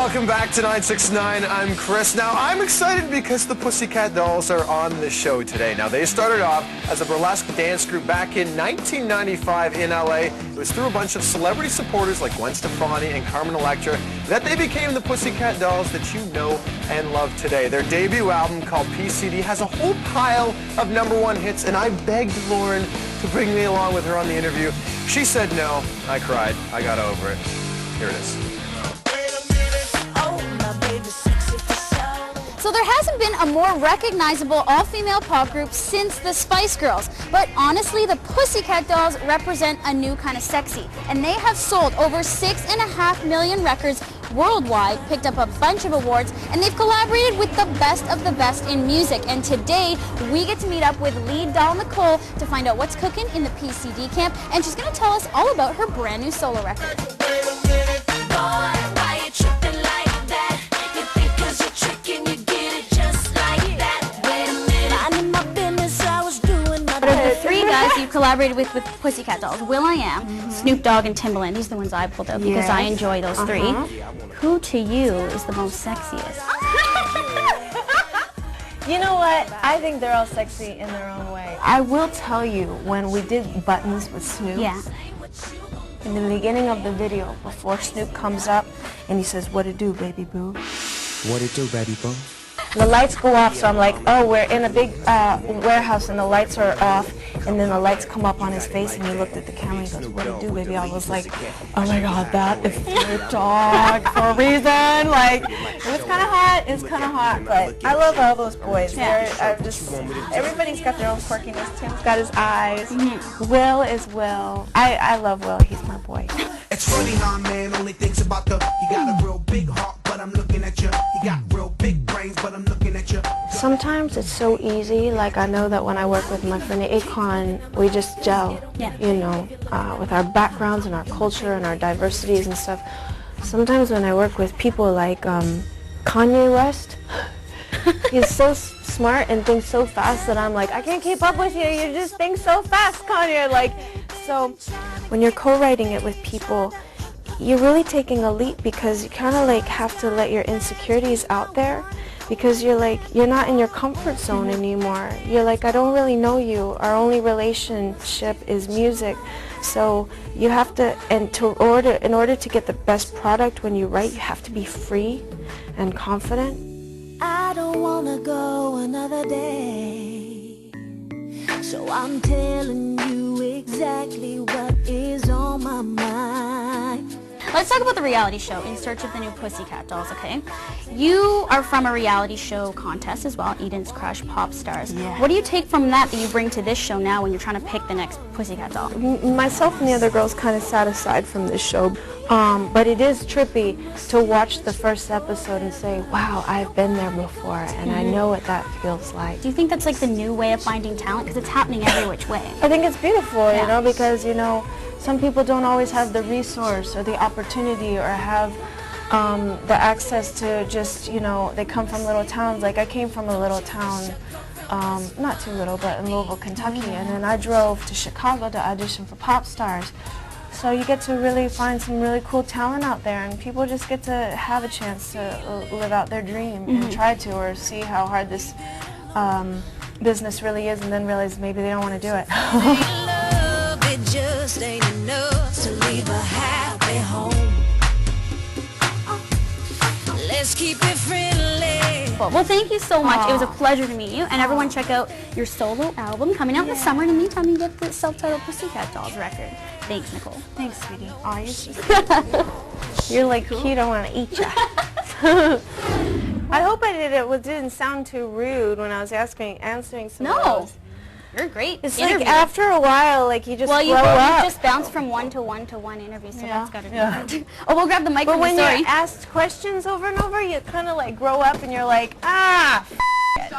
welcome back to 969. I'm Chris. Now, I'm excited because the Pussycat Dolls are on the show today. Now, they started off as a burlesque dance group back in 1995 in LA. It was through a bunch of celebrity supporters like Gwen Stefani and Carmen Electra that they became the Pussycat Dolls that you know and love today. Their debut album called PCD has a whole pile of #1 hits, and I begged Lauren to bring me along with her on the interview. She said no. I cried. I got over it. Here it is. So there hasn't been a more recognizable all-female pop group since the Spice Girls. But honestly, the Pussycat Dolls represent a new kind of sexy. And they have sold over 6.5 million records worldwide, picked up a bunch of awards, and they've collaborated with the best in music. And today, we get to meet up with lead doll Nicole to find out what's cooking in the PCD camp. And she's going to tell us all about her brand new solo record. Three guys you've collaborated with Pussycat Dolls: will.i.am, Snoop Dogg, and Timbaland. These are the ones I pulled out because I enjoy those three. Who to you is the most sexiest? You know what? I think they're all sexy in their own way. I will tell you, when we did Buttons with Snoop, in the beginning of the video, before Snoop comes up and he says, "What it do, baby boo?" What it do, baby boo? The lights go off, so I'm like, oh, we're in a big warehouse and the lights are off, and then the lights come up on his face and he looked at the camera and he goes, "What it do, baby?" I was like, oh my god, that is Snoop Dogg for a reason. Like, it was kind of hot, but I love all those boys. Everybody's got their own quirkiness. Tim's got his eyes. Will is Will. I love Will, he's my boy. It's funny how a man only thinks about you got a real big heart, but I'm looking at you. You got real big brains, but I'm looking at you. Sometimes it's so easy. Like, I know that when I work with my friend Akon, we just gel, you know, with our backgrounds and our culture and our diversities and stuff. Sometimes when I work with people like Kanye West, he's so smart and thinks so fast that I'm like, I can't keep up with you. You just think so fast, Kanye. Like, so when you're co-writing it with people, you're really taking a leap because you kind of like have to let your insecurities out there, because you're like, you're not in your comfort zone anymore. You're like, I don't really know you. Our only relationship is music. So you have to, and in order to get the best product when you write, you have to be free and confident. I don't wanna go another day, so I'm telling you exactly what is on my mind. Let's talk about the reality show, In Search of the New Pussycat Dolls, okay? You are from a reality show contest as well, Eden's Crush Pop Stars. What do you take from that you bring to this show now when you're trying to pick the next Pussycat Doll? Myself and the other girls kind of sat aside from this show, but it is trippy to watch the first episode and say, wow, I've been there before, and I know what that feels like. Do you think that's like the new way of finding talent? Because it's happening every which way. I think it's beautiful, you know, because, you know, some people don't always have the resource or the opportunity or have the access to just, you know, they come from little towns. Like, I came from a little town, not too little, but in Louisville, Kentucky, and then I drove to Chicago to audition for Pop Stars. So you get to really find some really cool talent out there, and people just get to have a chance to live out their dream and try to, or see how hard this business really is, and then realize maybe they don't want to do it. It just ain't enough to leave a happy home. Let's keep it friendly. Well, thank you so much. It was a pleasure to meet you. And everyone check out your solo album coming out in the summer. In the meantime, you get the self-titled Pussycat Dolls record. Thanks, Nicole. Thanks, sweetie. Aw, you're like cute. I want to eat ya. I hope I didn't sound too rude when I was answering some of those. You're great. It's like after a while, like you just grow up. You just bounce from one to one interview, so that's got to be good. Oh, we'll grab the mic. But when you're asked questions over and over, you kind of like grow up and you're like, ah, f it.